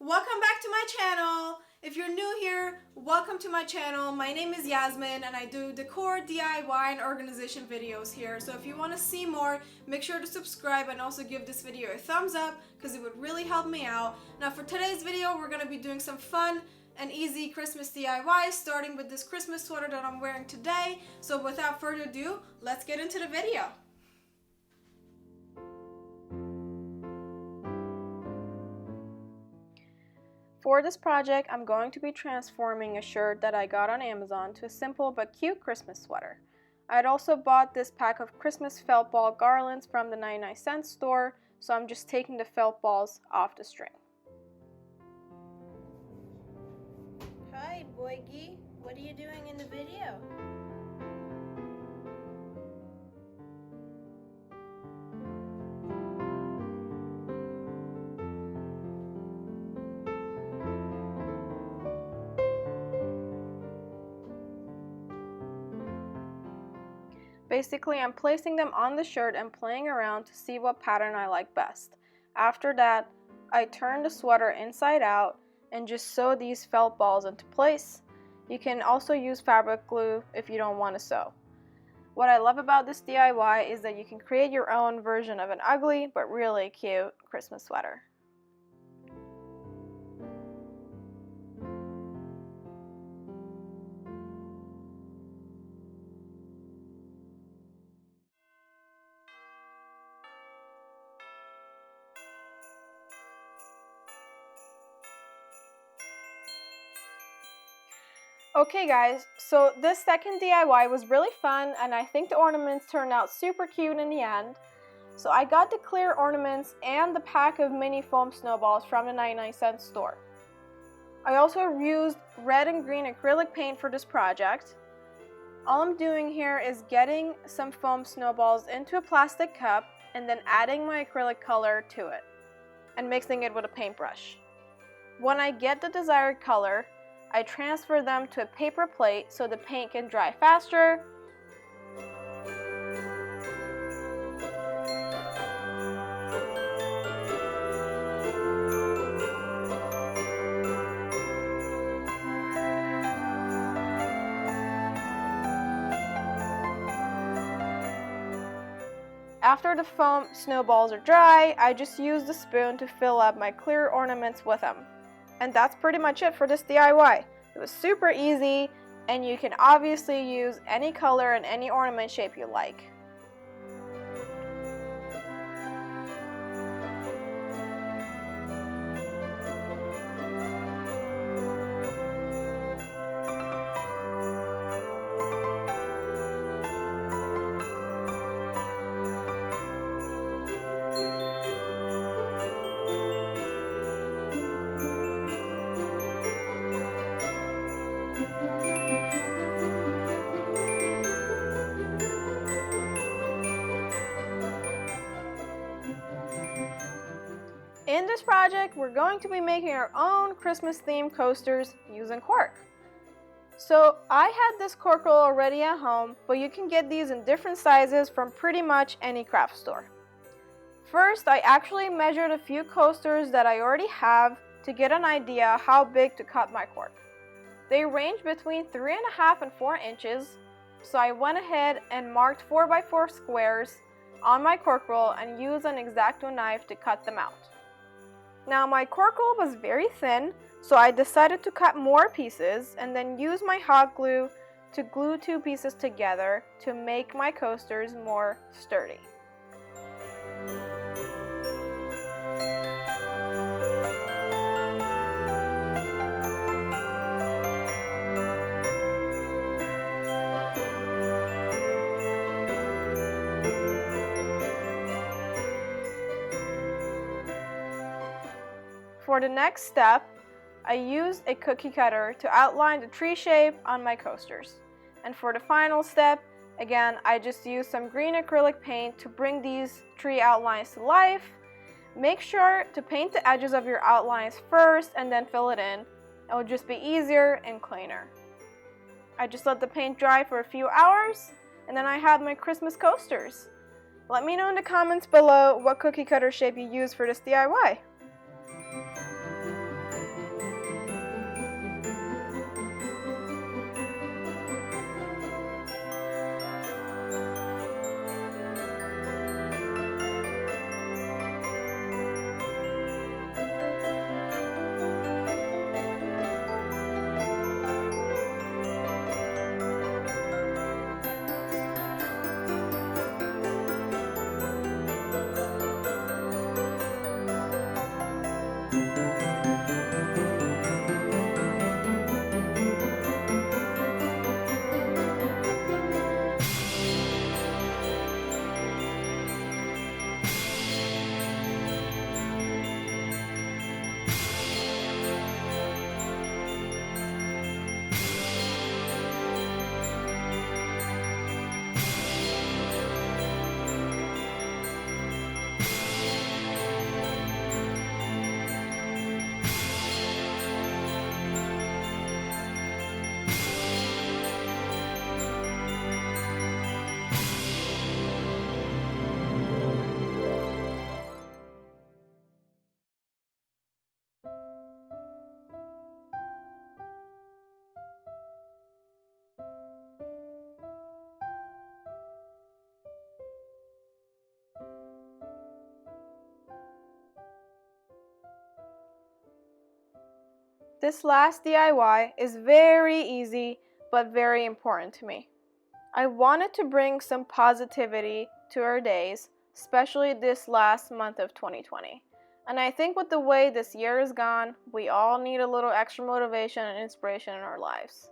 Welcome back to my channel. If you're new here, welcome to my channel. My name is Yasmin and I do decor, DIY, and organization videos here. So if you want to see more, make sure to subscribe and also give this video a thumbs up because it would really help me out. Now for today's video, we're going to be doing some fun and easy Christmas DIY, starting with this Christmas sweater that I'm wearing today. So without further ado, let's get into the video. For this project, I'm going to be transforming a shirt that I got on Amazon to a simple but cute Christmas sweater. I had also bought this pack of Christmas felt ball garlands from the 99-cent store, so I'm just taking the felt balls off the string. Hi, Boygie. What are you doing in the video? Basically, I'm placing them on the shirt and playing around to see what pattern I like best. After that, I turn the sweater inside out and just sew these felt balls into place. You can also use fabric glue if you don't want to sew. What I love about this DIY is that you can create your own version of an ugly but really cute Christmas sweater. Okay guys, so this second DIY was really fun and I think the ornaments turned out super cute in the end. So I got the clear ornaments and the pack of mini foam snowballs from the 99-cent store. I also used red and green acrylic paint for this project. All I'm doing here is getting some foam snowballs into a plastic cup and then adding my acrylic color to it and mixing it with a paintbrush. When I get the desired color, I transfer them to a paper plate so the paint can dry faster. After the foam snowballs are dry, I just use the spoon to fill up my clear ornaments with them. And that's pretty much it for this DIY. It was super easy, and you can obviously use any color and any ornament shape you like. In this project, we're going to be making our own Christmas themed coasters using cork. So I had this cork roll already at home, but you can get these in different sizes from pretty much any craft store. First, I actually measured a few coasters that I already have to get an idea how big to cut my cork. They range between 3.5 and 4 inches, so I went ahead and marked 4x4 squares on my cork roll and used an X-Acto knife to cut them out. Now my cork roll was very thin, so I decided to cut more pieces and then use my hot glue to glue 2 pieces together to make my coasters more sturdy. For the next step, I used a cookie cutter to outline the tree shape on my coasters. And for the final step, again, I just used some green acrylic paint to bring these tree outlines to life. Make sure to paint the edges of your outlines first and then fill it in. It will just be easier and cleaner. I just let the paint dry for a few hours and then I have my Christmas coasters. Let me know in the comments below what cookie cutter shape you use for this DIY. This last DIY is very easy but very important to me. I wanted to bring some positivity to our days, especially this last month of 2020. And I think with the way this year is gone, we all need a little extra motivation and inspiration in our lives.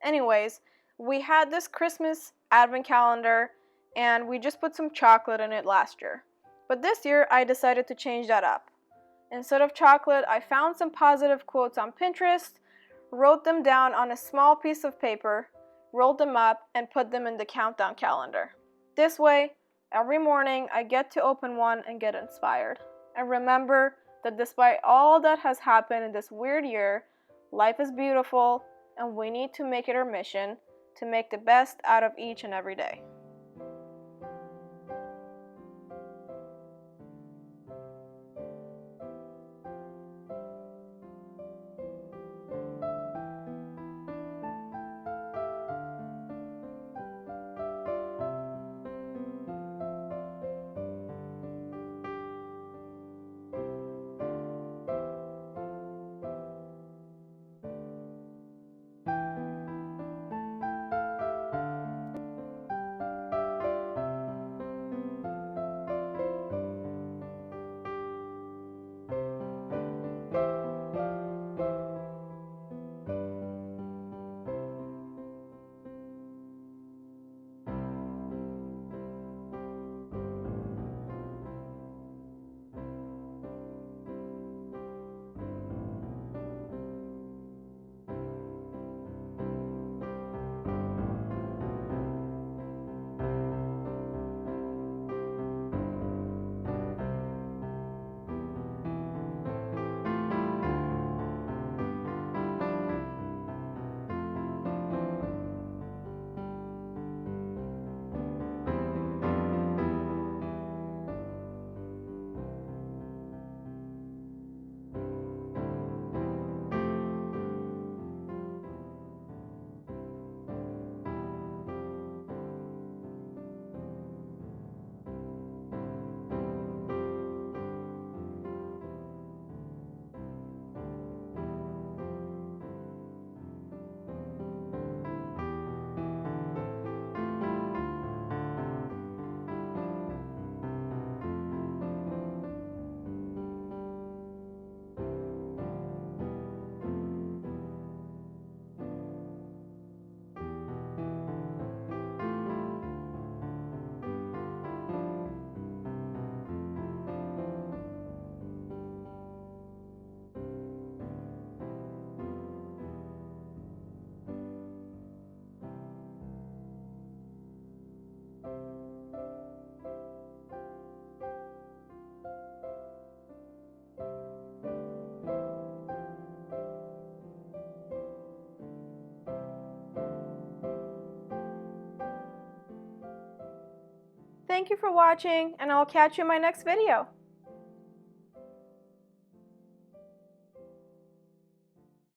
Anyways, we had this Christmas advent calendar and we just put some chocolate in it last year. But this year I decided to change that up. Instead of chocolate, I found some positive quotes on Pinterest, wrote them down on a small piece of paper, rolled them up, and put them in the countdown calendar. This way, every morning I get to open one and get inspired. And remember that despite all that has happened in this weird year, life is beautiful and we need to make it our mission to make the best out of each and every day. Thank you for watching, and I'll catch you in my next video.